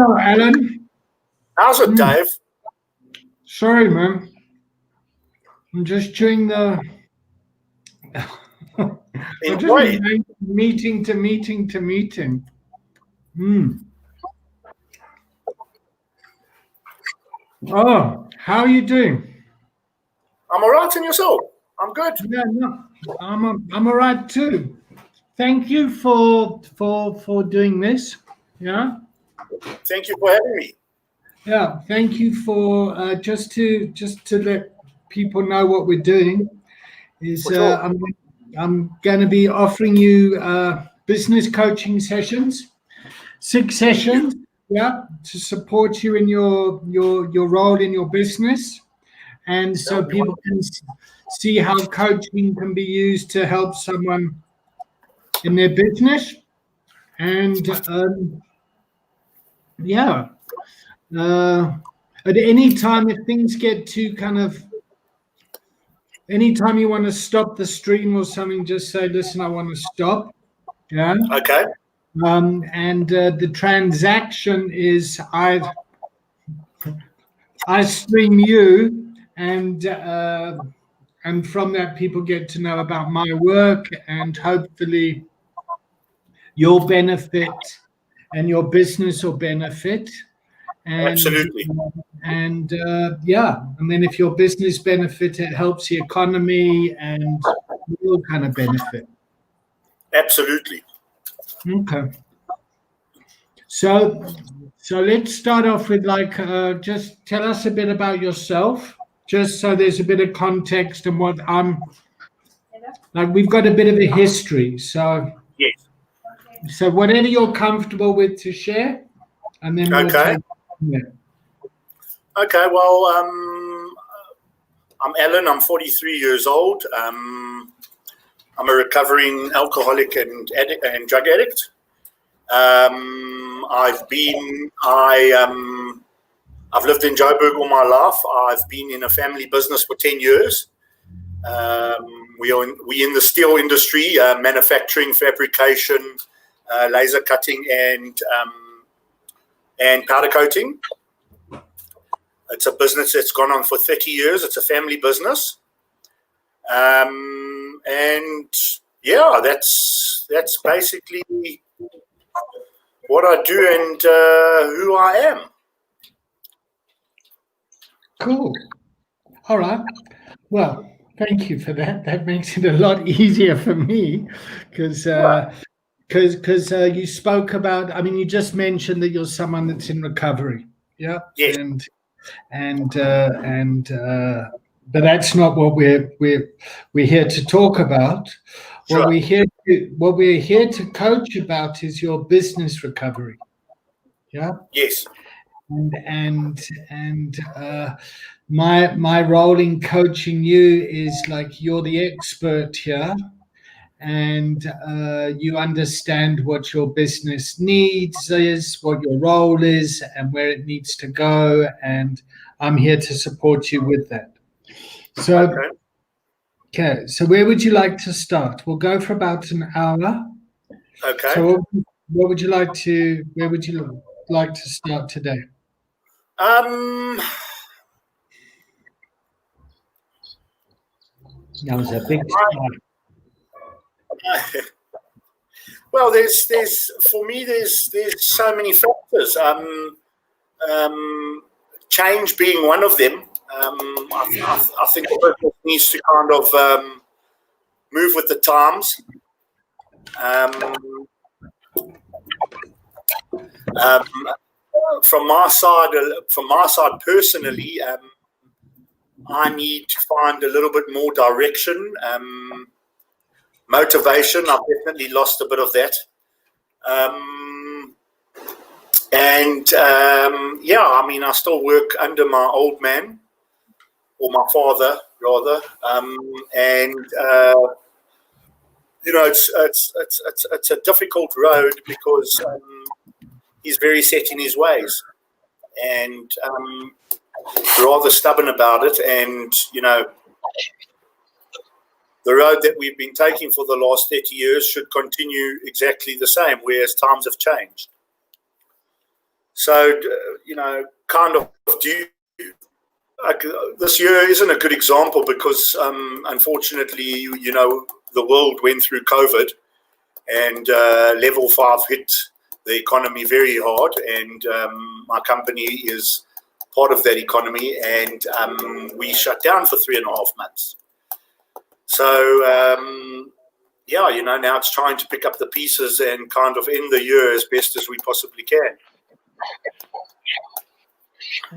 Hello, Alan. How's it, Dave? Sorry, man. I'm just chewing the. I'm just Enjoy. going meeting to meeting to meeting. Oh, how are you doing? I'm all right, and yourself? I'm good. Yeah, no, I'm all right too. Thank you for doing this. Yeah, Thank you for having me. yeah. Thank you for just to let people know what we're doing. Is For sure. I'm going to be offering you business coaching sessions, 6 sessions, yeah, to support you in your role in your business, and so people can see how coaching can be used to help someone in their business, and yeah, at any time if things get too kind of anytime you want to stop the stream or something, just say, listen, I want to stop. Yeah. Okay. And the transaction is I stream you, and from that people get to know about my work, and hopefully you'll benefit and your business will benefit. Absolutely. Yeah, and then if your business benefit, it helps the economy, and we'll kind of benefit. Absolutely. Okay. So let's start off with just tell us a bit about yourself, just so there's a bit of context and what I'm like. We've got a bit of a history, so Yes. so whatever you're comfortable with to share, and then we'll Okay. take it from there. Okay. Well, I'm Allan. I'm 43 years old. I'm a recovering alcoholic and drug addict. I've lived in Joburg all my life. I've been in a family business for 10 years. We in the steel industry, manufacturing, fabrication, laser cutting, and powder coating. It's a business that's gone on for 30 years. It's a family business. And yeah, that's basically what I do and who I am. Cool. All right. Well, thank you for that. That makes it a lot easier for me, because you spoke about. I mean, you just mentioned that you're someone that's in recovery. Yeah. Yes. But that's not what we're here to talk about. Sure. What we're here to coach about is your business recovery. Yeah. Yes. My role in coaching you is like you're the expert here, and you understand what your business needs is, what your role is, and where it needs to go, and I'm here to support you with that. So okay, so where would you like to start? We'll go for about an hour. Okay. So where would you like to start today? That was a big start. Well, there's for me there's so many factors. Change being one of them. I think the business needs to kind of move with the times. From my side personally, I need to find a little bit more direction, motivation. I've definitely lost a bit of that. Yeah, I mean, I still work under my old man, or my father rather, you know, it's a difficult road because he's very set in his ways and rather stubborn about it. And you know, the road that we've been taking for the last 30 years should continue exactly the same, whereas times have changed. So, kind of this year isn't a good example because, unfortunately, the world went through COVID, and level 5 hit the economy very hard, and my company is part of that economy, and we shut down for 3.5 months. So, now it's trying to pick up the pieces and kind of end the year as best as we possibly can.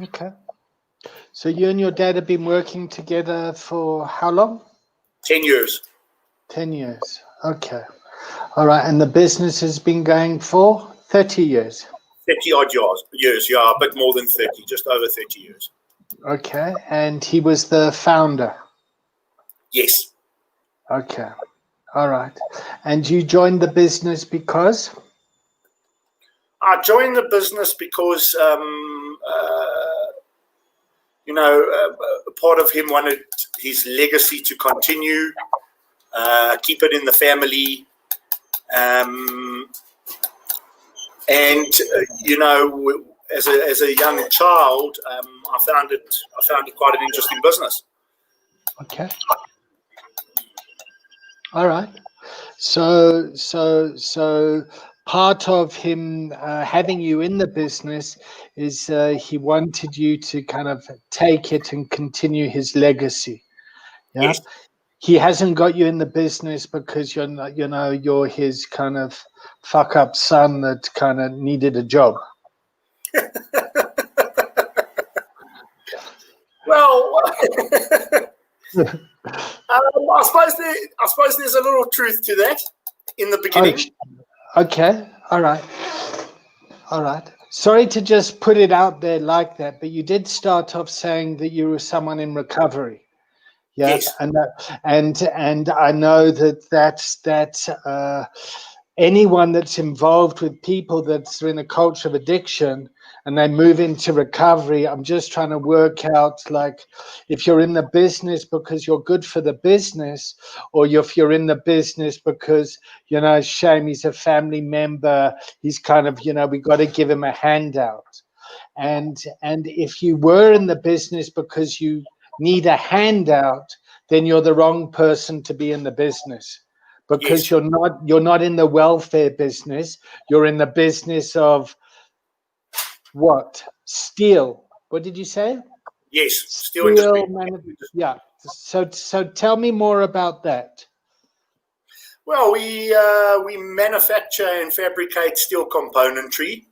Okay. So you and your dad have been working together for how long? 10 years. 10 years. Okay. All right. And the business has been going for 30 years. 30 odd years, yeah, a bit more than 30, just over 30 years. Okay. And he was the founder? Yes. Okay. All right. And you joined the business because? I joined the business because, part of him wanted his legacy to continue, keep it in the family. As a young child, I found it quite an interesting business. Okay. All right. So part of him having you in the business is he wanted you to kind of take it and continue his legacy. Yeah. Yes. He hasn't got you in the business because you're not, you're his kind of fuck up son that kind of needed a job. Well, I suppose there's a little truth to that in the beginning. Okay. All right. Sorry to just put it out there like that, but you did start off saying that you were someone in recovery. Yeah. Yes. And I know that's anyone that's involved with people that's in a culture of addiction and they move into recovery. I'm just trying to work out, like, if you're in the business because you're good for the business, or if you're in the business because, shame, he's a family member. He's kind of, we got to give him a handout. And if you were in the business because you need a handout, then you're the wrong person to be in the business. Because yes. you're not in the welfare business. You're in the business of what? Steel. What did you say? Yes, steel industry. Yeah. So tell me more about that. Well, we manufacture and fabricate steel componentry.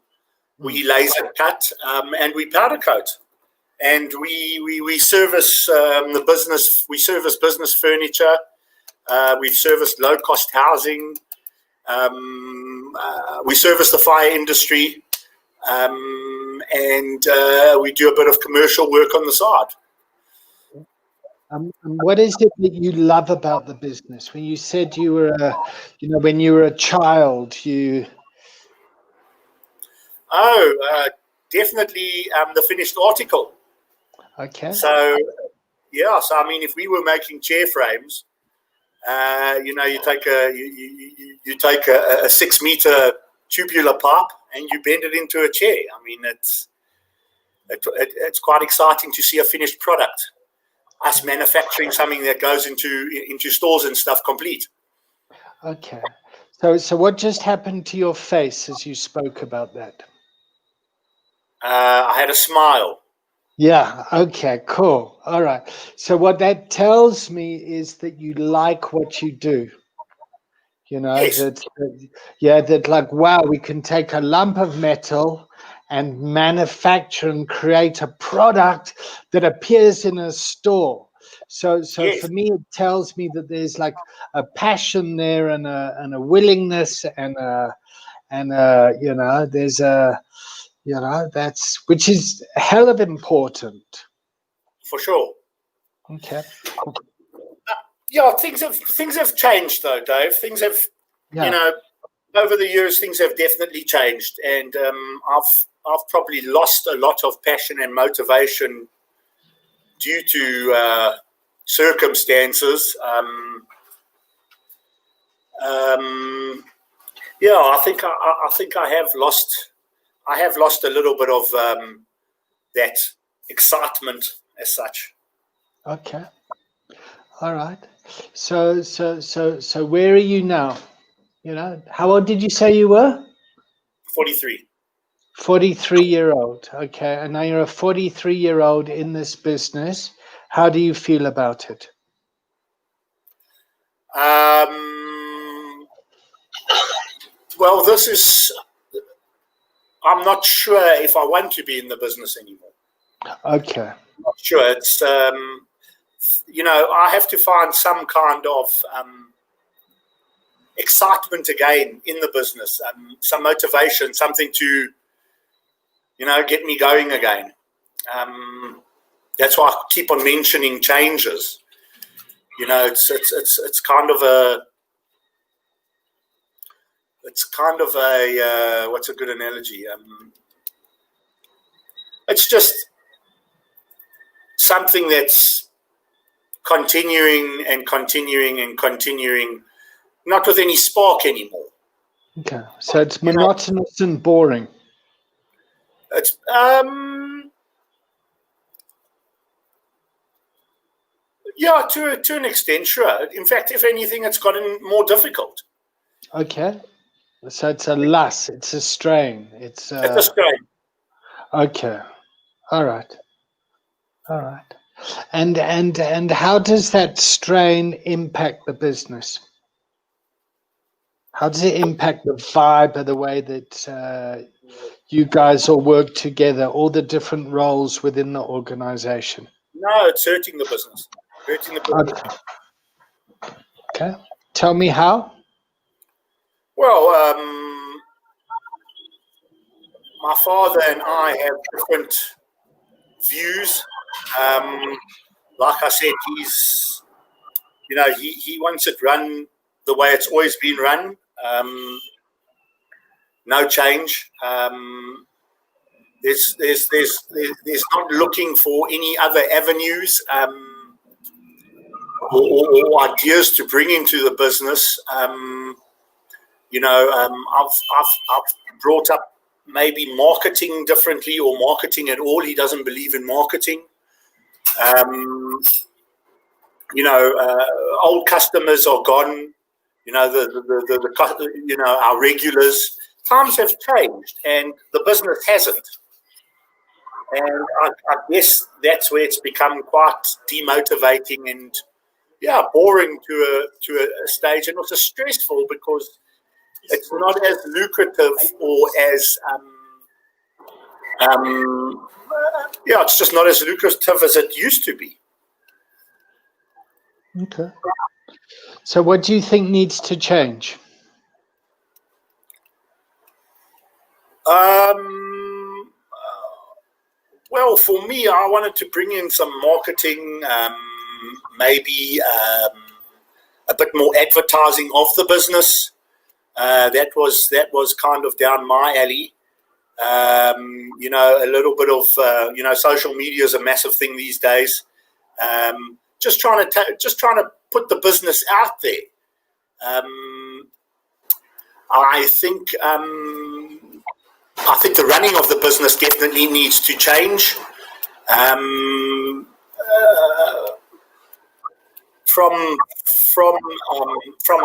We laser cut and we powder coat. And we service the business. We service business furniture. We've serviced low-cost housing. We service the fire industry, and we do a bit of commercial work on the side. What is it that you love about the business? When you said you were, when you were a child, you. Definitely the finished article. Okay. So, yeah. So I mean, if we were making chair frames. You take a 6-meter tubular pipe and you bend it into a chair. I mean, it's quite exciting to see a finished product. Us manufacturing something that goes into stores and stuff complete. Okay. So what just happened to your face as you spoke about that? I had a smile. Yeah. Okay, cool. All right. So what that tells me is that you like what you do. Yes. That like, wow, we can take a lump of metal and manufacture and create a product that appears in a store. So Yes. For me, it tells me that there's like a passion there and a willingness and there's a that's which is a hell of important. For sure. Okay. Yeah, things have changed though, Dave. Things have, over the years, things have definitely changed, and I've probably lost a lot of passion and motivation due to circumstances. I think I have lost I have lost a little bit of that excitement as such. Okay. All right. So where are you now? You know, how old did you say you were? 43. 43-year-old. Okay. And now you're a 43-year-old in this business. How do you feel about it? Well, I'm not sure if I want to be in the business anymore. Okay. I'm not sure. It's, I have to find some kind of excitement again in the business, some motivation, something to, get me going again. That's why I keep on mentioning changes. It's kind of a what's a good analogy? It's just something that's continuing and continuing and continuing, not with any spark anymore. Okay. So it's monotonous and boring. It's yeah, to an extent, sure. In fact, if anything, it's gotten more difficult. Okay. So it's a loss. It's a strain. It's a strain. Okay. All right. All right. And how does that strain impact the business? How does it impact the vibe of the way that you guys all work together, all the different roles within the organization? No, it's hurting the business. Okay. Tell me how. Well, my father and I have different views. Like I said, he wants it run the way it's always been run. No change. There's not looking for any other avenues or ideas to bring into the business. I've brought up maybe marketing differently or marketing at all. He doesn't believe in marketing. Old customers are gone. Our regulars. Times have changed, and the business hasn't. And I guess that's where it's become quite demotivating and boring to a stage, and also stressful because it's not as lucrative or as it's just not as lucrative as it used to be. Okay. So what do you think needs to change? Well, for me, I wanted to bring in some marketing, maybe a bit more advertising of the business. That was kind of down my alley. A little bit of social media is a massive thing these days. Just trying to put the business out there. I think the running of the business definitely needs to change. From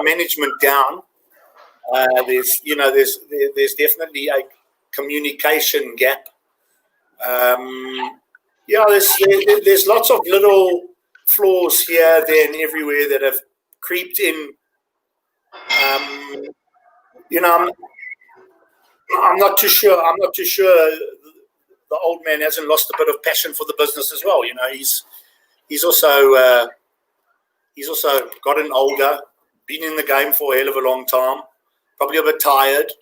management down, there's definitely a communication gap. There's lots of little flaws here, there, and everywhere that have creeped in. I'm not too sure. The old man hasn't lost a bit of passion for the business as well. He's also gotten older, been in the game for a hell of a long time, probably a bit tired,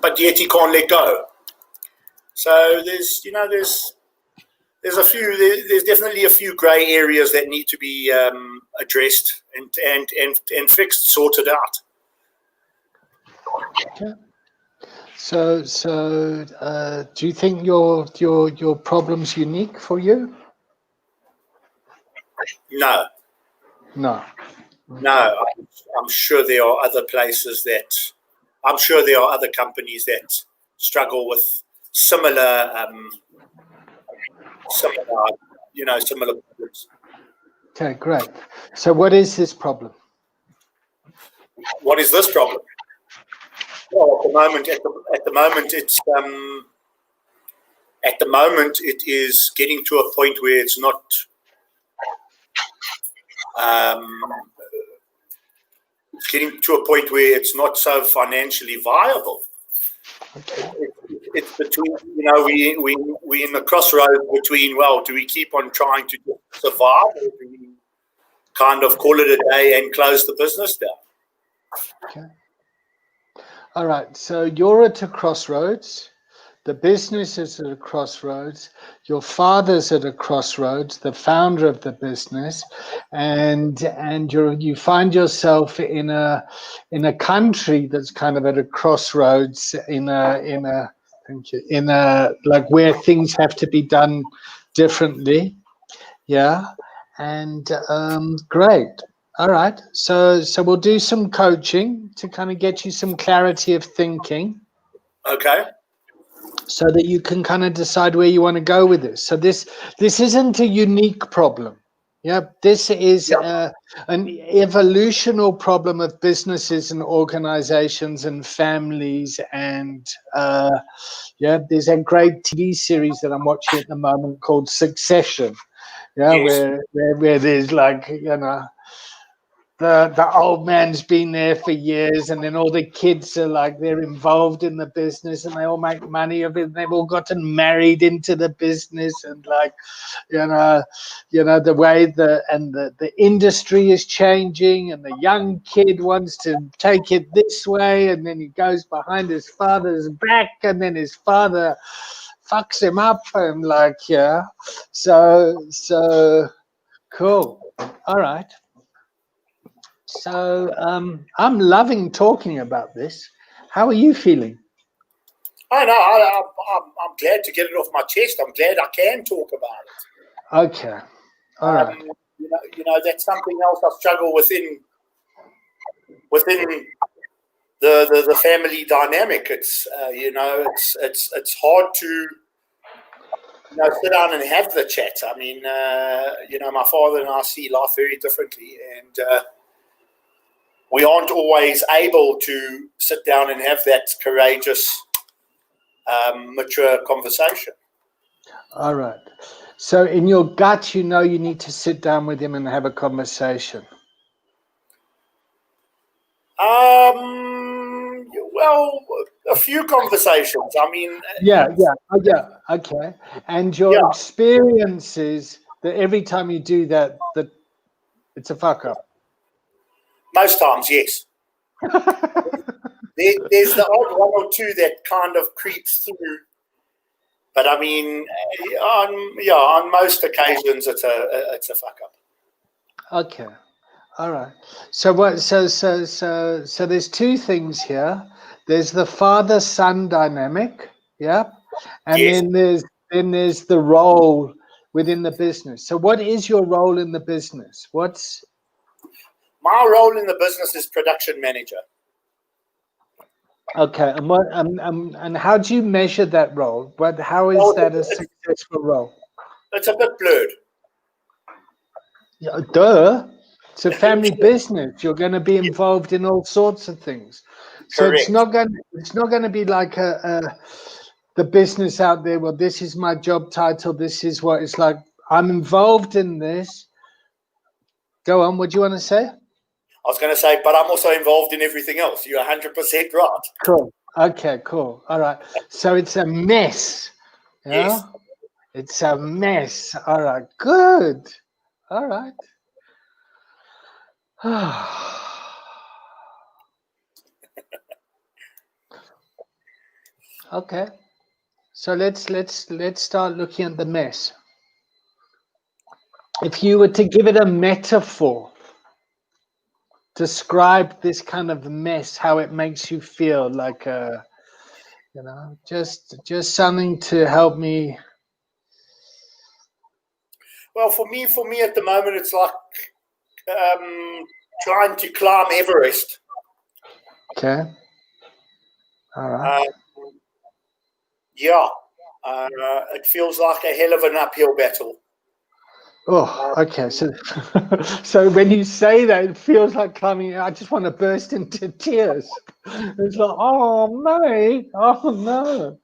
but yet he can't let go. So there's definitely a few grey areas that need to be addressed and fixed, sorted out. Okay. So do you think your problem's unique for you? No. No. No, I'm sure there are other places that I'm sure there are other companies that struggle with similar, similar problems. Okay, great. So what is this problem? What is this problem? Well, at the moment, it is getting to a point where it's not. It's getting to a point where it's not so financially viable. Okay. It's between, we're in the crossroads between, well, do we keep on trying to survive, or do we kind of call it a day and close the business down? Okay. All right. So you're at a crossroads. The business is at a crossroads. Your father's at a crossroads, the founder of the business, and you find yourself in a country that's kind of at a crossroads, in a like where things have to be done differently. Yeah, and great. All right. So we'll do some coaching to kind of get you some clarity of thinking. Okay. So that you can kind of decide where you want to go with this. So this isn't a unique problem. Yeah, this is an evolutional problem of businesses and organizations and families. And there's a great TV series that I'm watching at the moment called Succession. Yeah, Yes. where there's like, the old man's been there for years, and then all the kids are like, they're involved in the business and they all make money of it, and they've all gotten married into the business, and like the way the industry is changing, and the young kid wants to take it this way, and then he goes behind his father's back, and then his father fucks him up, and like, so cool. All right. So I'm loving talking about this. How are you feeling? I know. I'm glad to get it off my chest. I'm glad I can talk about it. Okay. All right. That's something else I struggle within the family dynamic. It's it's hard to sit down and have the chat. I mean, my father and I see life very differently, and we aren't always able to sit down and have that courageous, mature conversation. All right. So in your gut, you need to sit down with him and have a conversation. Well, a few conversations. I mean, yeah, okay. And your experience is that every time you do that it's a fuck up. Most times, yes. There's the odd one or two that kind of creeps through, but I mean, on most occasions, it's a fuck up. Okay. All right. So what? So there's two things here. There's the father-son dynamic, yeah, and Yes. then there's the role within the business. So what is your role in the business? What's my role in the business is production manager. Okay, and what and how do you measure that role? But how is that a successful role? It's a bit blurred. Yeah, duh. It's a family business. You're going to be involved in all sorts of things. So Correct. it's not going to be like the business out there. Well, this is my job title. This is what it's like. I'm involved in this. Go on. What do you want to say? I was going to say, but I'm also involved in everything else. You're 100% right. Cool. Okay, cool. All right. So it's a mess. Yeah? Yes. It's a mess. All right. Good. All right. Okay. So let's start looking at the mess. If you were to give it a metaphor, describe this kind of mess, how it makes you feel, like just something to help me. Well, for me at the moment, it's like trying to climb Everest. Okay. All right. Yeah, it feels like a hell of an uphill battle. Oh, okay. So, so when you say that, it feels like climbing. I just want to burst into tears. It's like, oh, mate. Oh, no.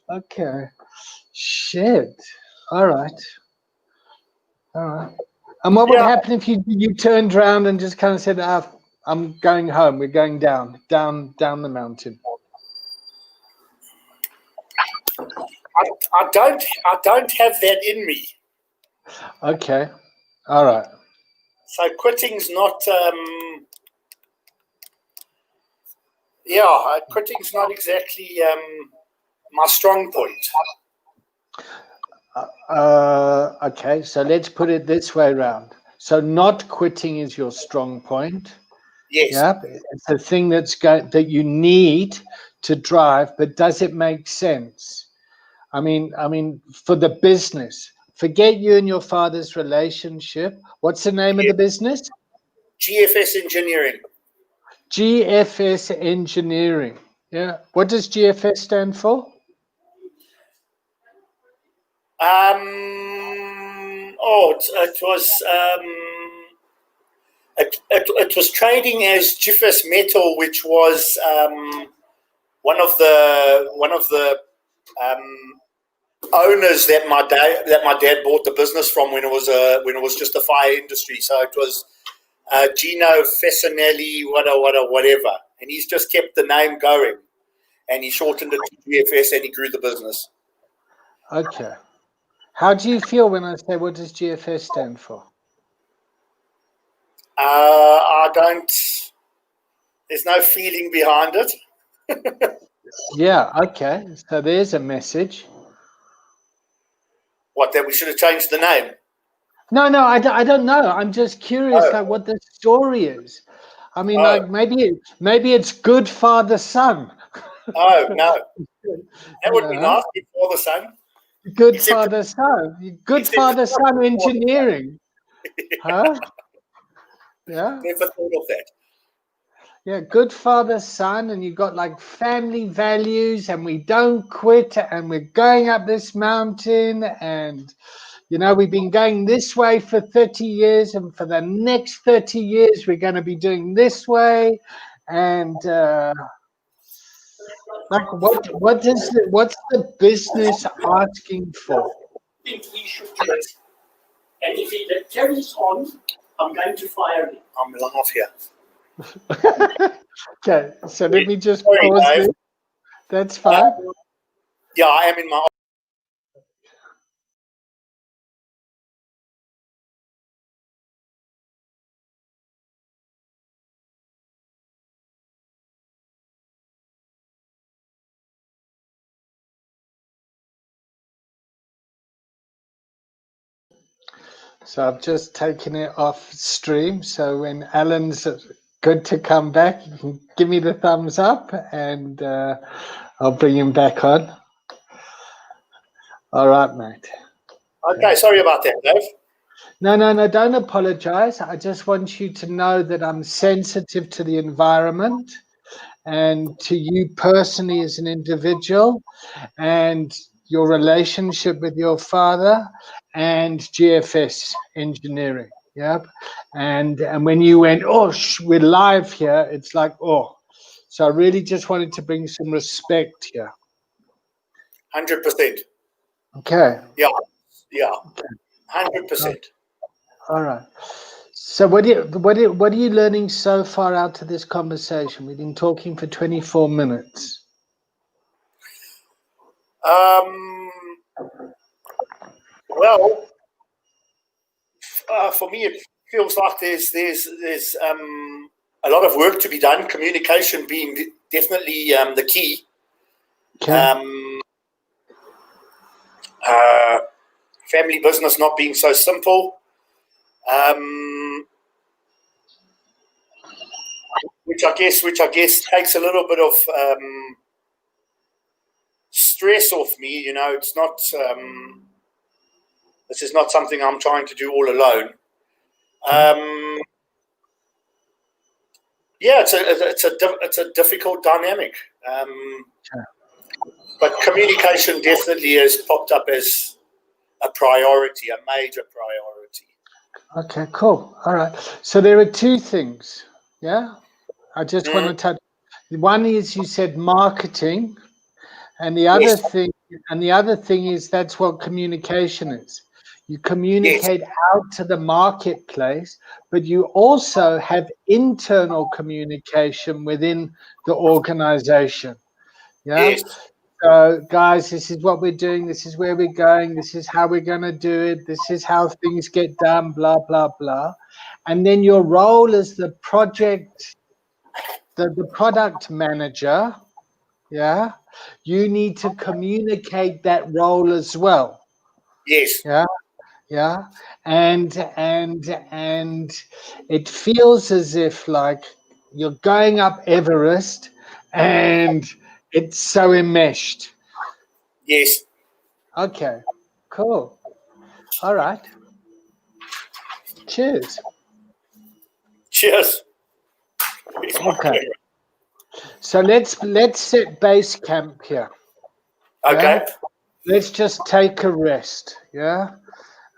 Okay. Shit. All right. All right. And what would happen if you turned around and just kind of said, I'm going home. We're going down the mountain. I don't have that in me. Okay. All right. So quitting's not. Quitting's not exactly my strong point. Okay, so let's put it this way around. So not quitting is your strong point. Yes. Yeah, it's a thing that you need to drive, but does it make sense? I mean, for the business, forget you and your father's relationship. What's the name of the business? GFS Engineering. GFS Engineering. Yeah. What does GFS stand for? It was trading as GFS Metal, which was one of the owners that my dad bought the business from when it was just a fire industry. So it was Gino Fessinelli, whatever, and he's just kept the name going, and he shortened it to GFS, and he grew the business. Okay. How do you feel when I say, what does GFS stand for? I don't. There's no feeling behind it. Yeah. Okay. So there's a message. What, that we should have changed the name? No, I don't know. I'm just curious, like what the story is. I mean, like maybe it's good father son. Oh no, that would be nice. Good father son. Good father son. Good father son engineering. Huh? Yeah. Never thought of that. Yeah, good father son, and you got like family values, and we don't quit, and we're going up this mountain, and you know, we've been going this way for 30 years, and for the next 30 years, we're going to be doing this way. And like, what's the business asking for? I think he should do it. And if he carries on, I'm going to fire him. I'm off here. Okay, so let me just pause this. That's fine. Yeah, I am in my. So I've just taken it off stream. So when Alan's good to come back, you can give me the thumbs up, and I'll bring him back on. All right, mate. Okay, sorry about that, Dave. No, don't apologize. I just want you to know that I'm sensitive to the environment and to you personally as an individual and your relationship with your father and GFS engineering. Yep. And when you went, we're live here, it's like, oh. So I really just wanted to bring some respect here. 100%. Okay. Yeah. 100%. All right. So what are you learning so far out of this conversation? We've been talking for 24 minutes. Well, for me, it feels like there's a lot of work to be done. Communication being definitely the key. Okay. Family business not being so simple. Which I guess takes a little bit of stress off me. You know, it's not. This is not something I'm trying to do all alone. Yeah, it's a difficult dynamic, but communication definitely has popped up as a priority, a major priority. Okay, cool. All right. So there are two things. Yeah. I just want to touch. One is you said marketing, and the other Yes, thing is that's what communication is. You yes, communicate out to the marketplace, but you also have internal communication within the organization. Yeah. yes, So, guys, this is what we're doing. This is where we're going. This is how we're going to do it. This is how things get done, blah, blah, blah. And then your role as the product manager, yeah, you need to communicate that role as well. yes. Yeah. Yeah. And it feels as if like you're going up Everest and it's so enmeshed. Yes. Okay, cool. All right. Cheers. Cheers. Okay. So let's set base camp here. Yeah. Okay. Let's just take a rest. Yeah.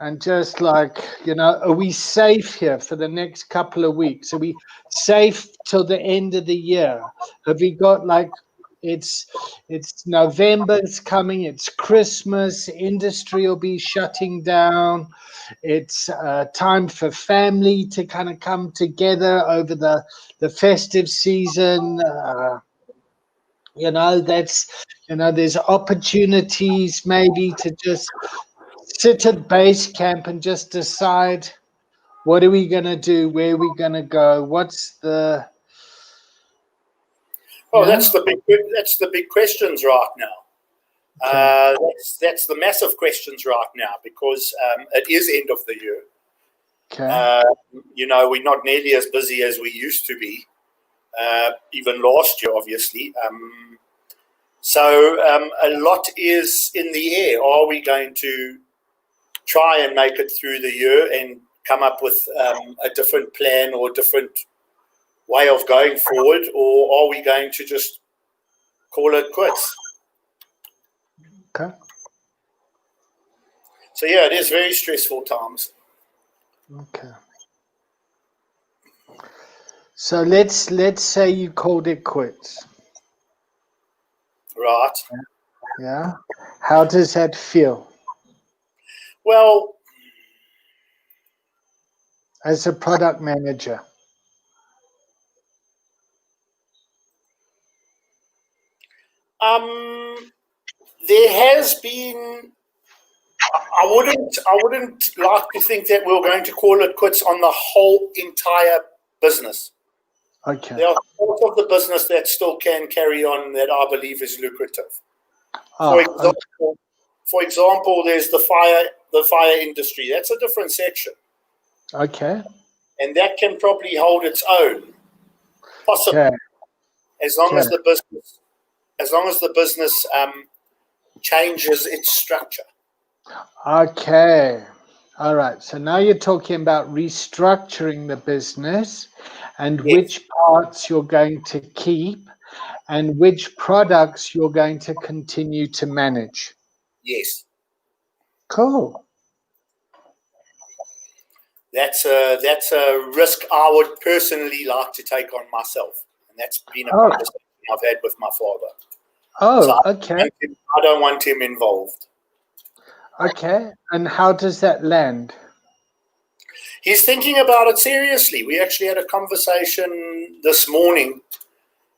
And just like, are we safe here for the next couple of weeks? Are we safe till the end of the year? Have we got like it's November, it's coming, it's Christmas, industry will be shutting down. It's time for family to kind of come together over the festive season. There's opportunities maybe to just sit at base camp and just decide what are we going to do, where are we going to go, what's the Well, that's the big questions right now. okay. That's the massive questions right now because it is end of the year. Okay. We're not nearly as busy as we used to be, even last year, obviously. So a lot is in the air. Are we going to try and make it through the year and come up with a different plan or a different way of going forward, or are we going to just call it quits? Okay. So yeah, it is very stressful times. Okay. So let's say you called it quits. Right. Yeah. How does that feel Well, as a product manager? there has been. I wouldn't like to think that we're going to call it quits on the whole entire business. Okay. There are parts of the business that still can carry on that I believe is lucrative. For Okay. example, there's the fire industry. That's a different section, Okay. and that can probably hold its own, possibly, Okay. as long Okay. as the business changes its structure. Okay. All right. So now you're talking about restructuring the business and Yes. which parts you're going to keep and which products you're going to continue to manage. Yes. Cool. That's a risk I would personally like to take on myself, and that's been a conversation I've had with my father. Oh, So okay. I don't want him involved. Okay. And how does that land? He's thinking about it seriously. We actually had a conversation this morning,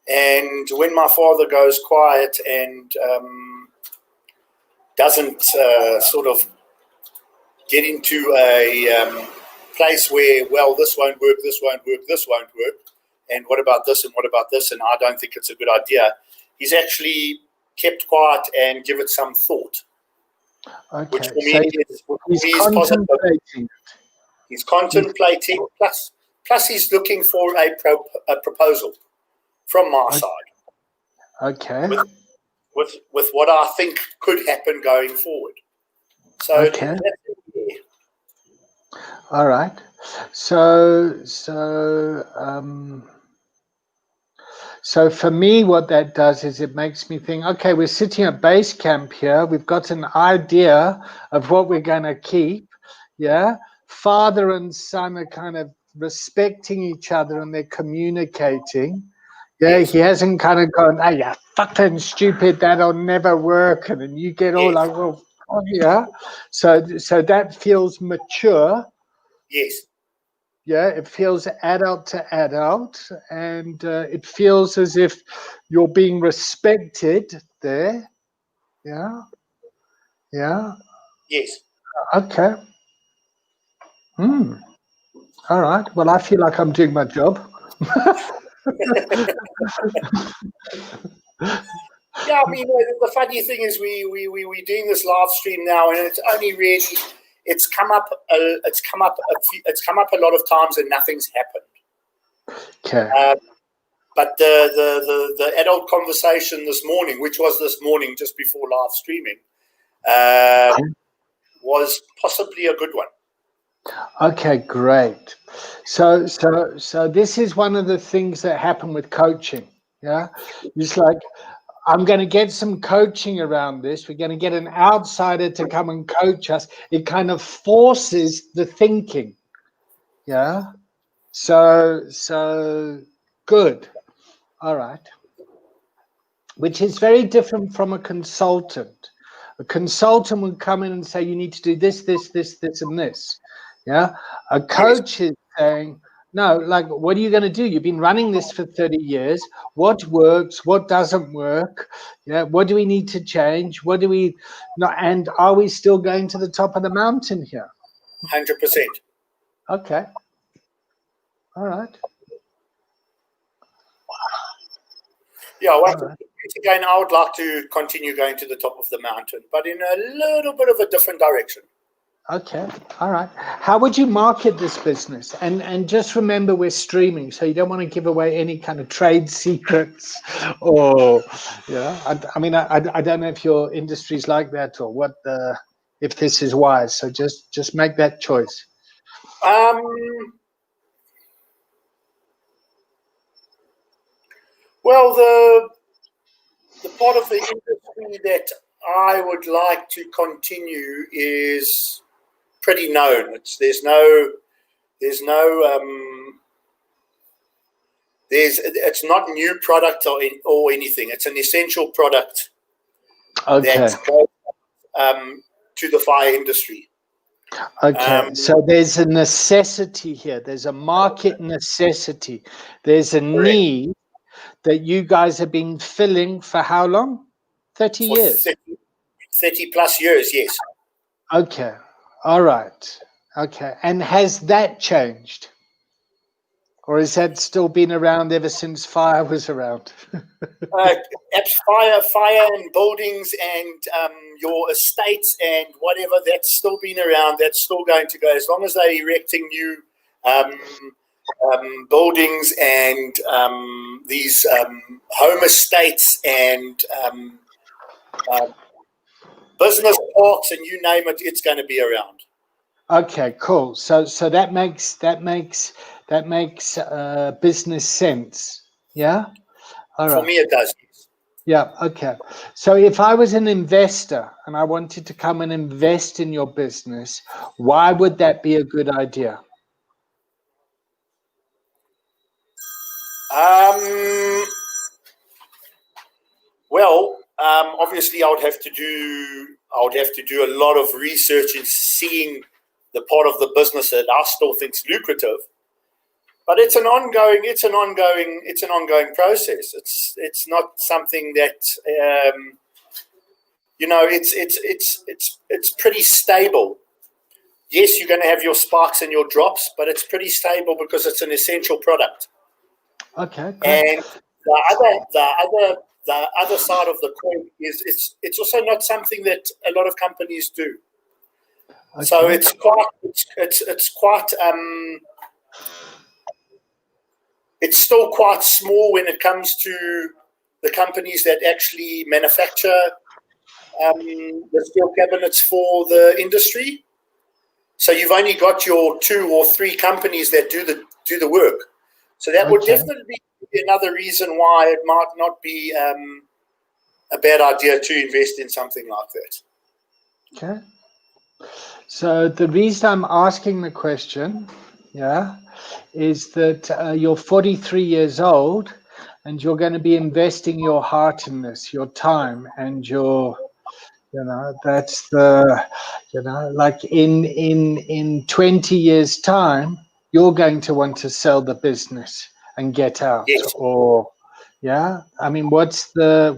and when my father goes quiet and doesn't sort of get into a place where, well, this won't work, this won't work, this won't work, and what about this and what about this, and I don't think it's a good idea. He's actually kept quiet and give it some thought. Okay. Which for me he's contemplating. Positive. He's contemplating, plus he's looking for a proposal from my side. Okay. With what I think could happen going forward. So okay. All right. So So for me, what that does is it makes me think, okay, we're sitting at base camp here. We've got an idea of what we're going to keep. Yeah. Father and son are kind of respecting each other and they're communicating. Yeah. Yes. He hasn't kind of gone, oh, yeah, fucking stupid. That'll never work. And then you get all Yes. like, well, oh, yeah. So that feels mature. Yes. Yeah, it feels adult to adult, and it feels as if you're being respected there. Yeah, yeah. Yes. Okay. All right. Well, I feel like I'm doing my job. Yeah, I mean, the funny thing is we're doing this live stream now, and it's only really it's come up a lot of times, and nothing's happened. Okay. But the adult conversation this morning, which was this morning just before live streaming, was possibly a good one. Okay, great. So this is one of the things that happen with coaching. Yeah, it's like, I'm going to get some coaching around this. We're going to get an outsider to come and coach us. It kind of forces the thinking. Yeah. So good. All right. Which is very different from a consultant. A consultant would come in and say, you need to do this, this, this, this, and this. Yeah. A coach is saying, no, like, what are you going to do? You've been running this for 30 years. What works? What doesn't work? Yeah. What do we need to change? What do we not? And are we still going to the top of the mountain here? 100%. Okay. All right. Yeah, well, again, I would like to continue going to the top of the mountain, but in a little bit of a different direction. Okay. All right. How would you market this business? And just remember, we're streaming, so you don't want to give away any kind of trade secrets or, I mean, I don't know if your industry's like that or what if this is wise. So just make that choice. Well, the part of the industry that I would like to continue is pretty known. It's not new product or anything. It's an essential product. Okay. That goes to the fire industry. Okay. So there's a necessity here. There's a market necessity. There's a need that you guys have been filling for how long? 30 years. 30 plus years, yes. Okay. All right. Okay. And has that changed? Or has that still been around ever since fire was around? Fire and buildings and your estates and whatever, that's still been around. That's still going to go as long as they're erecting new buildings and these home estates and business parks and you name it, it's going to be around. Okay, cool. So that makes business sense. Yeah. All right. For me, it does. Yeah. Okay. So if I was an investor and I wanted to come and invest in your business, why would that be a good idea? Well, obviously, I would have to do a lot of research in seeing the part of the business that I still think is lucrative. But it's an ongoing process. It's not something that it's pretty stable. Yes, you're going to have your spikes and your drops, but it's pretty stable because it's an essential product. Okay. Great. And the other side of the coin is it's also not something that a lot of companies do. Okay. So it's still quite small when it comes to the companies that actually manufacture the steel cabinets for the industry. So you've only got your 2 or 3 companies that do the work. So that would definitely be another reason why it might not be a bad idea to invest in something like that. Okay. So the reason I'm asking the question, is that you're 43 years old and you're going to be investing your heart in this, your time, and your, that's the, like in 20 years time, you're going to want to sell the business and get out. Yes. Or, I mean, what's your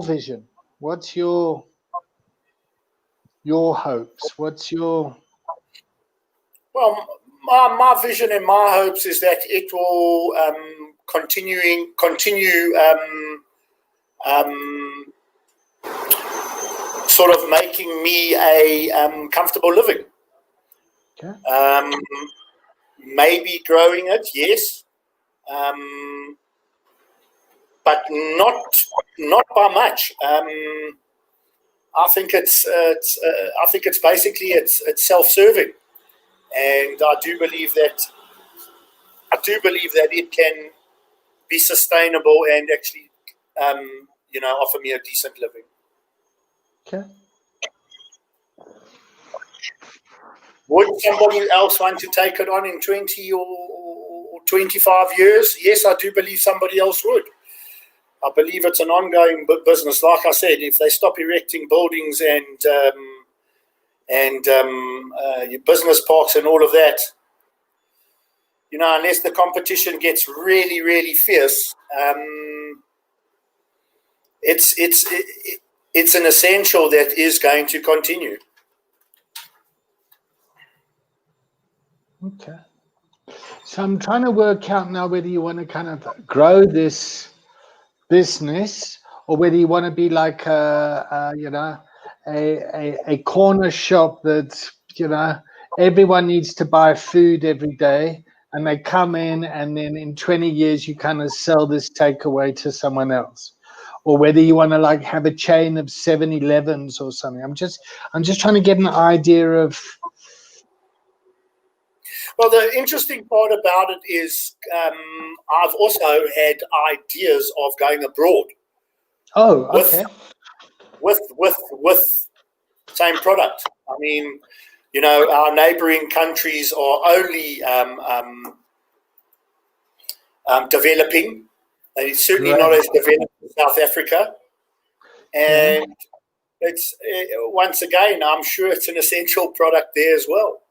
vision? What's your hopes? What's your... Well, my vision and my hopes is that it will continue sort of making me a comfortable living. Okay. Maybe growing it, yes, but not by much. I think it's basically it's self-serving, and I do believe that it can be sustainable and actually offer me a decent living. Okay. Would somebody else want to take it on in 20 or 25 years? Yes, I do believe somebody else would. I believe it's an ongoing business. Like I said, if they stop erecting buildings and your business parks and all of that, unless the competition gets really, really fierce, it's an essential that is going to continue. Okay. So I'm trying to work out now whether you want to kind of grow this business or whether you want to be like a corner shop that, everyone needs to buy food every day and they come in and then in 20 years you kind of sell this takeaway to someone else. Or whether you want to like have a chain of 7-Elevens or something. I'm just trying to get an idea of... Well, the interesting part about it is I've also had ideas of going abroad. Oh, okay. With same product. I mean, our neighboring countries are only developing. They're certainly not as developed as South Africa. And it's once again, I'm sure it's an essential product there as well.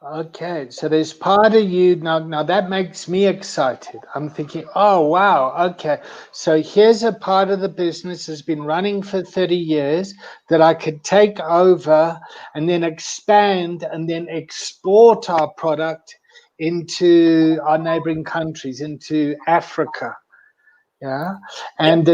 Okay, so there's part of you now that makes me excited. I'm thinking, oh wow, okay, so here's a part of the business that's been running for 30 years that I could take over and then expand and then export our product into our neighboring countries, into Africa. And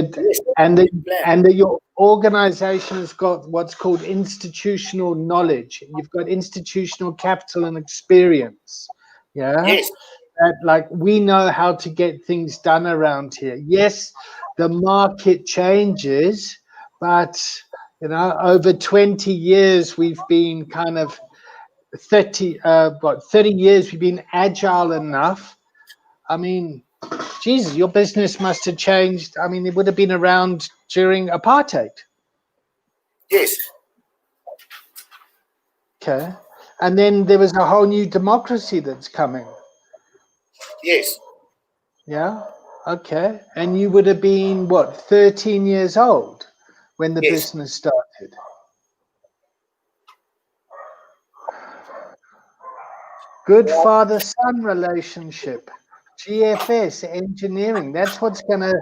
your organization has got what's called institutional knowledge. You've got institutional capital and experience. Yes. That, like, we know how to get things done around here. Yes, the market changes, but over 20 years we've been kind of 30 years we've been agile enough. I mean, Jesus, your business must have changed. I mean, it would have been around during apartheid. Yes. Okay. And then there was a whole new democracy that's coming. Yes. Yeah. Okay. And you would have been, what, 13 years old when the business started? Good father-son relationship. GFS, engineering. That's what's going to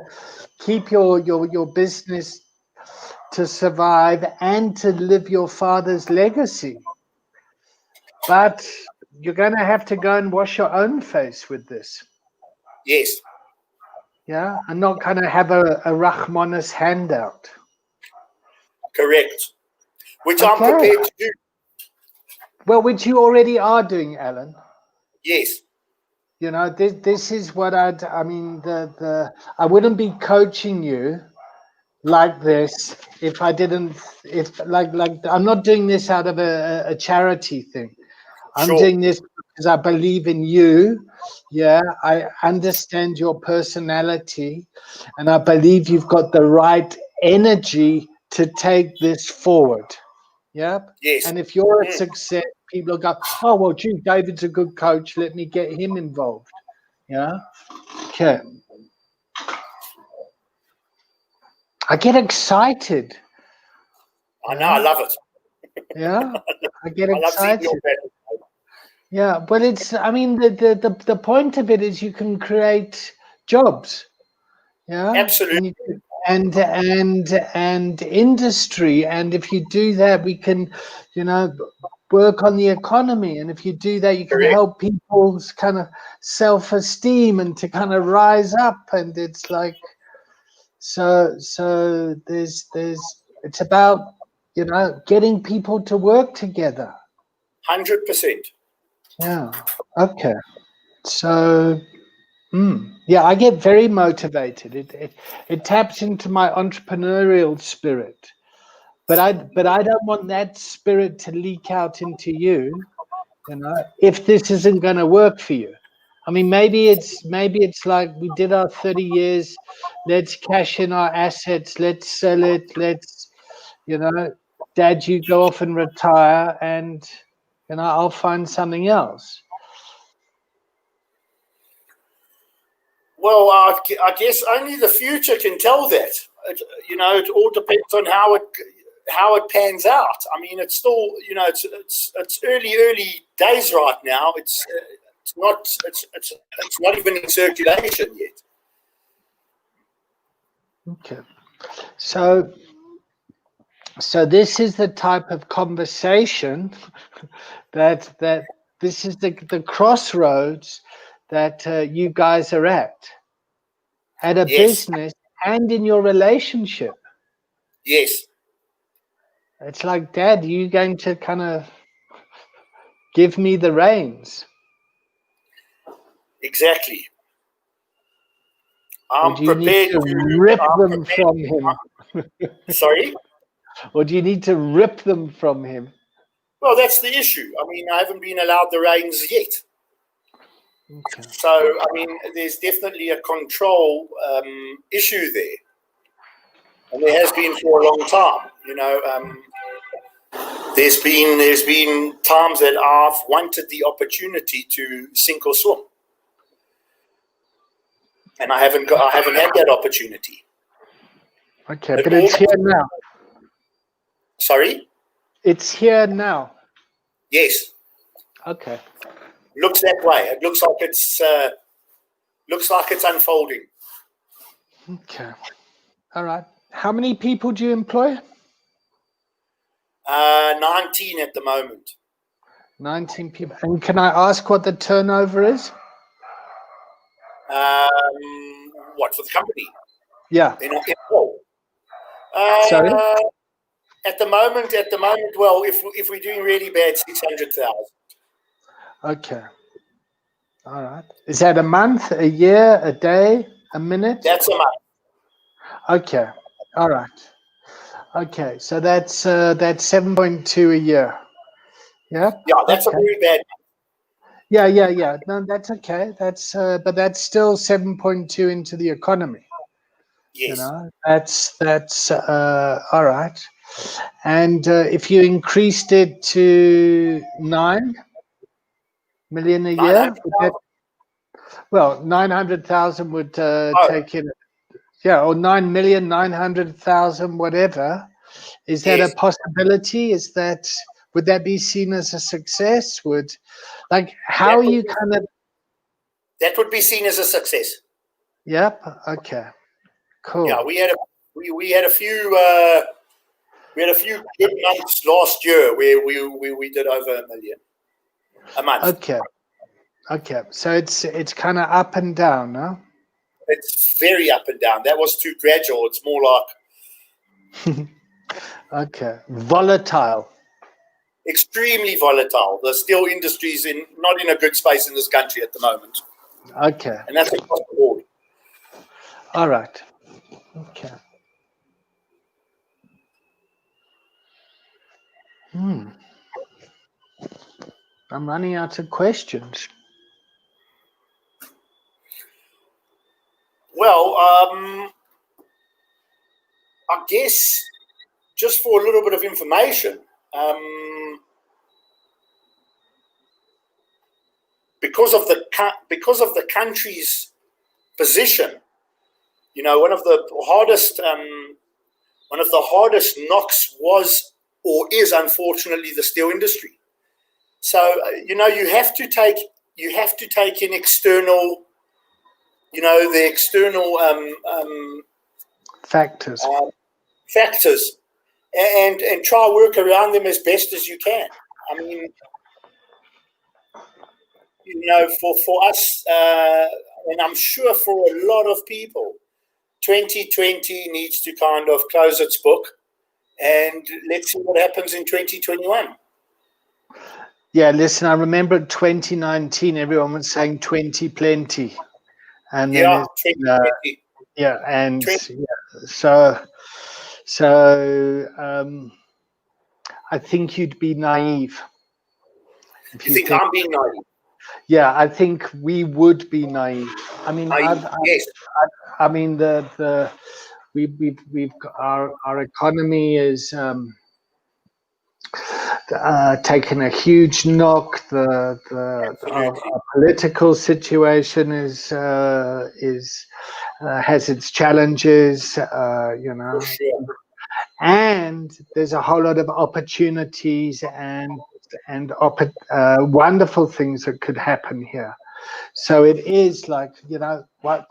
keep your business to survive and to live your father's legacy. But you're going to have to go and wash your own face with this. Yes. Yeah, and not kind of have a Rachmanis handout. Correct. Which I'm prepared to do. Well, which you already are doing, Allan. Yes. This is what I mean, I wouldn't be coaching you like this if I didn't, I'm not doing this out of a charity thing. I'm doing this because I believe in you. Yeah, I understand your personality, and I believe you've got the right energy to take this forward. Yep. Yes. And if you're a success, people go, oh, well, gee, David's a good coach. Let me get him involved. Yeah. Okay. I get excited. I know, I love it. Yeah. I get I love seeing excited. your battle. Yeah. But it's, I mean, the point of it is you can create jobs. Yeah. Absolutely. And industry. And if you do that, we can, work on the economy. And if you do that, you can Correct. help people's kind of self-esteem and to kind of rise up. And it's like, so there's it's about, getting people to work together. 100%. Yeah. Okay. So, yeah, I get very motivated. It taps into my entrepreneurial spirit. But I don't want that spirit to leak out into you, if this isn't going to work for you. I mean, maybe it's like we did our 30 years, let's cash in our assets, let's sell it, let's, Dad, you go off and retire, and I'll find something else. Well, I guess only the future can tell that. It all depends on how it pans out. I mean, it's still, it's early days right now. It's not even in circulation yet. Okay. So this is the type of conversation that this is the crossroads that you guys are at a Yes. business and in your relationship. Yes. It's like, Dad, you going to kind of give me the reins? Exactly. Or do you need to rip them from him? Sorry? Or do you need to rip them from him? Well, that's the issue. I mean, I haven't been allowed the reins yet. Okay. So, I mean, there's definitely a control issue there. And there has been for a long time. There's been times that I've wanted the opportunity to sink or swim. And I haven't had that opportunity. Okay, but it's here now. Sorry? It's here now. Yes. Okay. Looks that way. It looks like it's unfolding. Okay. All right. How many people do you employ? 19 at the moment. 19 people. And can I ask what the turnover is? What, for the company? Yeah. Sorry? At the moment, well, if we're doing really bad, 600,000. Okay. All right. Is that a month, a year, a day, a minute? That's a month. Okay. All right. Okay. So that's 7.2 a year. Yeah. Yeah, that's a very bad month. Yeah. No, that's okay. That's but that's still 7.2 into the economy. Yes. That's all right. And if you increased it to 9 million a year, well, 900,000 would take in, or 9,900,000, whatever. Is that a possibility? Would that be seen as a success? How are you kind of? That would be seen as a success. Yep. Okay. Cool. Yeah, we had a few good months last year where we did over 1 million a month. Okay. So it's kind of up and down, no? It's very up and down. That was too gradual. It's more like okay, volatile. Extremely volatile. The steel industry is not in a good space in this country at the moment. Okay. And that's across the board. All right. Okay. I'm running out of questions. Well, I guess just for a little bit of information, because of the country's position, one of the hardest knocks was or is unfortunately the steel industry. So you have to take in external, the external Factors. factors and try to work around them as best as you can. I mean, for us, and I'm sure for a lot of people, 2020 needs to kind of close its book, and let's see what happens in 2021. Yeah, listen, I remember 2019, everyone was saying 20 plenty. And then, 2020. and 20. so I think you'd be naive. If you think I'm being naive? Yeah, I think we would be naive. I mean, yes. I mean, we've got our economy is taken a huge knock. Our political situation is has its challenges. For sure. And there's a whole lot of opportunities and wonderful things that could happen here. So it is like,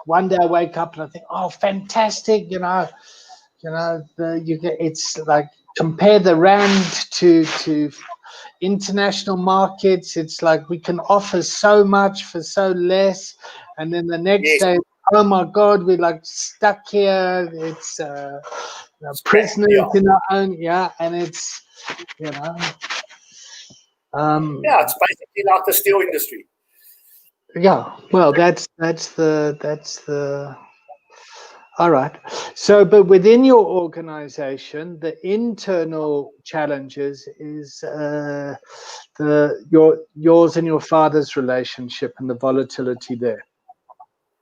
one day I wake up and I think, oh, fantastic, it's like, compare the rand to international markets. It's like we can offer so much for so less, and then the next day, oh my God, we're like stuck here. It's prisoners in our own, and it's it's basically like the steel industry. Yeah, well, that's the. All right. So, but within your organization, the internal challenges is yours and your father's relationship and the volatility there.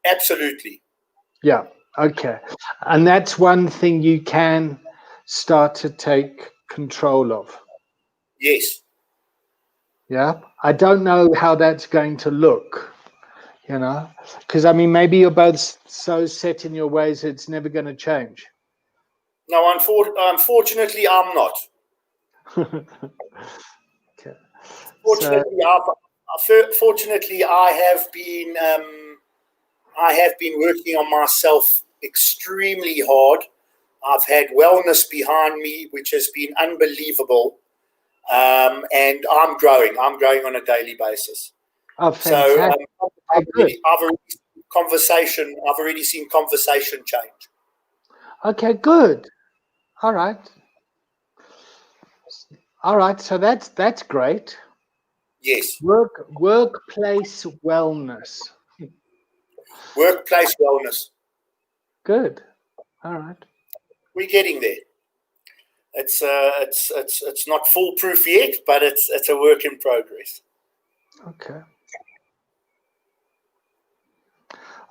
Absolutely. Yeah. Okay. And that's one thing you can start to take control of. Yes. Yeah. I don't know how that's going to look. Because I mean, maybe you're both so set in your ways it's never going to change. No, unfortunately, I'm not. Okay. Fortunately, I have been working on myself extremely hard. I've had wellness behind me, which has been unbelievable, and I'm growing. I'm growing on a daily basis. Oh, fantastic! So I've already seen conversation change. Okay, good. All right. So that's great. Yes. Workplace wellness. Workplace wellness. Good. All right. We're getting there. It's not foolproof yet, but it's a work in progress. Okay.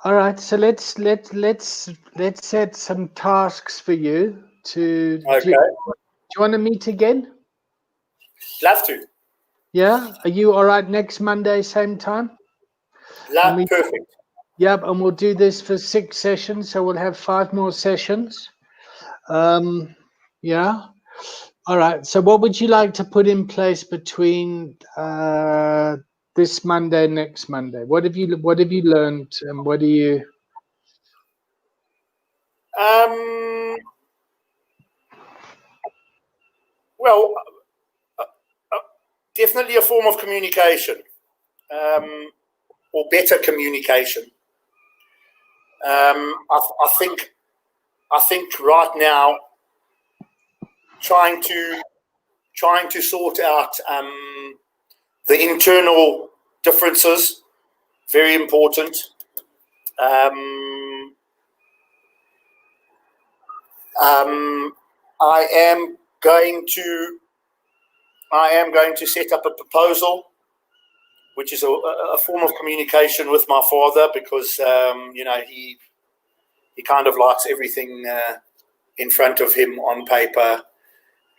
All right. So let's set some tasks for you to. Okay. Do you want to meet again? Love to. Yeah. Are you all right next Monday, same time? Perfect. Yep, and we'll do this for 6 sessions, so we'll have 5 more sessions. Yeah. All right. So what would you like to put in place between this Monday and next Monday? What have you learned, and what do you? Well, definitely a form of communication, or better communication. I think right now, trying to sort out the internal differences, very important. I am going to set up a proposal which is a form of communication with my father, because he kind of likes everything in front of him on paper,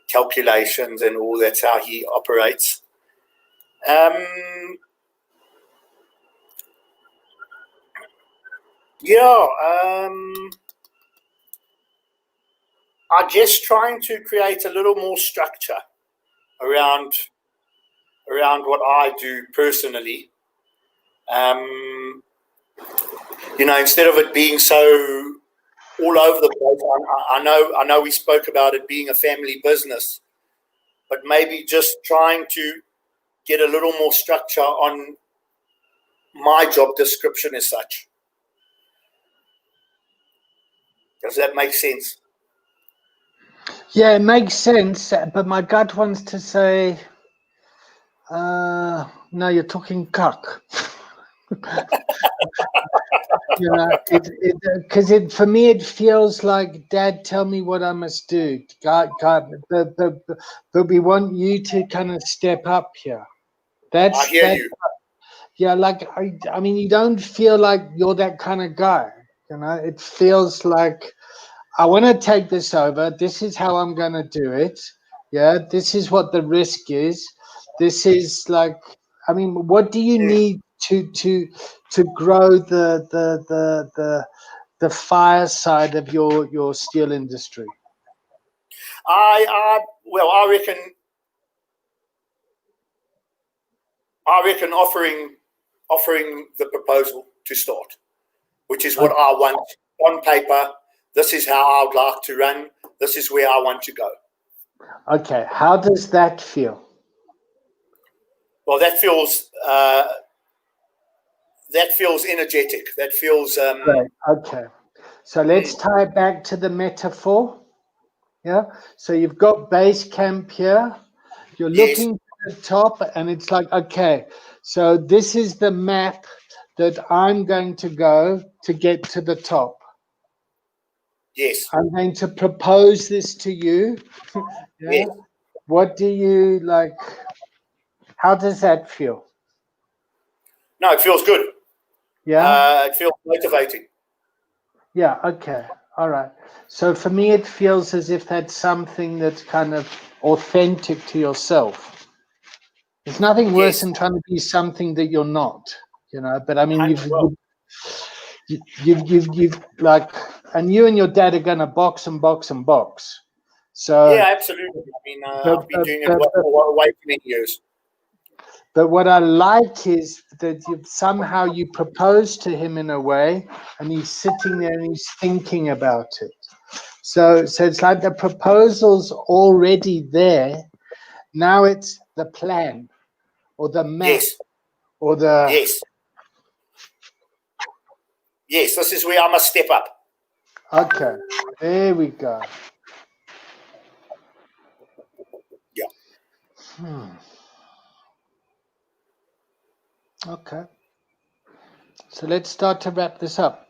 calculations and all. That's how he operates. I guess trying to create a little more structure around what I do personally. Instead of it being so all over the place. I know we spoke about it being a family business, but maybe just trying to get a little more structure on my job description as such. Does that make sense? Yeah, it makes sense, but my gut wants to say, no, you're talking cock. Because for me it feels like, Dad, tell me what I must do. God, but we want you to kind of step up here. I hear you. Yeah, like I mean, you don't feel like you're that kind of guy. It feels like, I want to take this over. This is how I'm going to do it. Yeah, this is what the risk is. This is like, I mean, what do you need to grow the fire side of your steel industry? I reckon offering the proposal to start, which is what I want on paper. This is how I would like to run. This is where I want to go. Okay, how does that feel? Well, that feels energetic. That feels Right. Okay, so let's tie it back to the metaphor. Yeah, so you've got base camp here. You're looking to the top, and it's like, okay, so this is the map that I'm going to go to get to the top. Yes. I'm going to propose this to you. Yeah. Yes. What do you like? How does that feel? No, it feels good. Yeah. It feels motivating. Yeah. Okay. All right. So for me, it feels as if that's something that's kind of authentic to yourself. There's nothing worse than trying to be something that you're not, But I mean, you've like, and you and your dad are going to box and box and box. So yeah, absolutely. I mean, I've been doing it for way too many years. But what I like is that somehow you propose to him in a way, and he's sitting there and he's thinking about it. So it's like the proposal's already there. Now it's the plan, or the map, or the yes. This is where I must step up. Okay, there we go. Yeah. Okay. So let's start to wrap this up.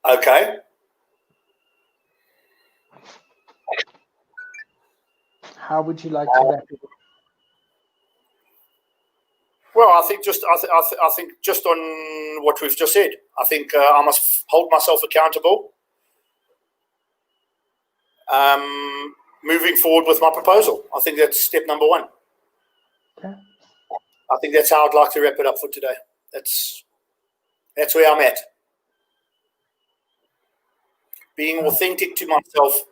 Okay. How would you like to wrap it up? Well, I think just on what we've just said, I think I must hold myself accountable. Moving forward with my proposal, I think that's step number one. Okay. I think that's how I'd like to wrap it up for today. That's where I'm at. Being authentic to myself.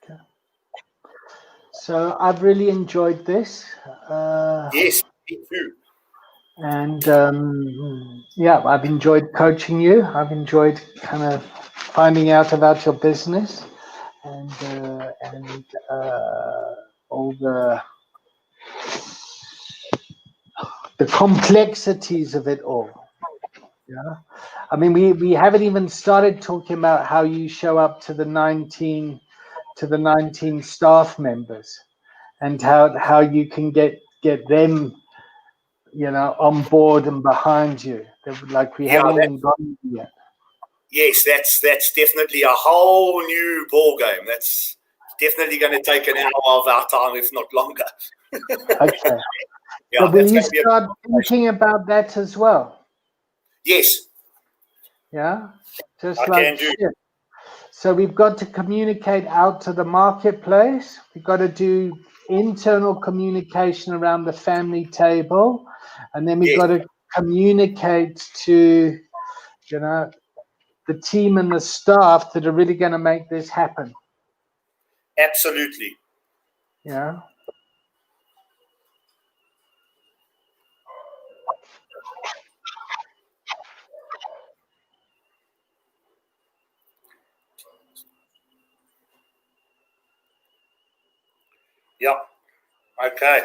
Okay. So I've really enjoyed this. Yes, me too. And yeah, I've enjoyed coaching you. I've enjoyed kind of finding out about your business and all the complexities of it all. Yeah, I mean, we haven't even started talking about how you show up to the 19 staff members, and how you can get them, on board and behind you. Like we haven't even gotten yet. Yes, that's definitely a whole new ball game. That's definitely going to take an hour of our time, if not longer. Okay. Yeah, But will that's you going to be start thinking about that as well? yes, Yeah? Just I like can do. shit. So we've got to communicate out to the marketplace. We've got to do internal communication around the family table. And then we've Yes. got to communicate to, the team and the staff that are really going to make this happen. Absolutely. Yeah. Yeah. Okay.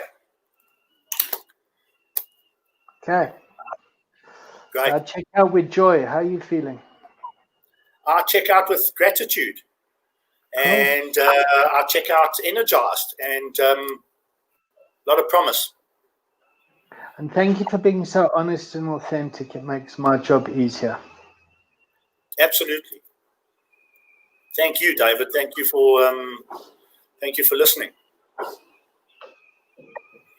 Okay. Great. So I check out with joy. How are you feeling? I check out with gratitude, and I check out energized, and a lot of promise. And thank you for being so honest and authentic. It makes my job easier. Absolutely. Thank you, David. Thank you for listening.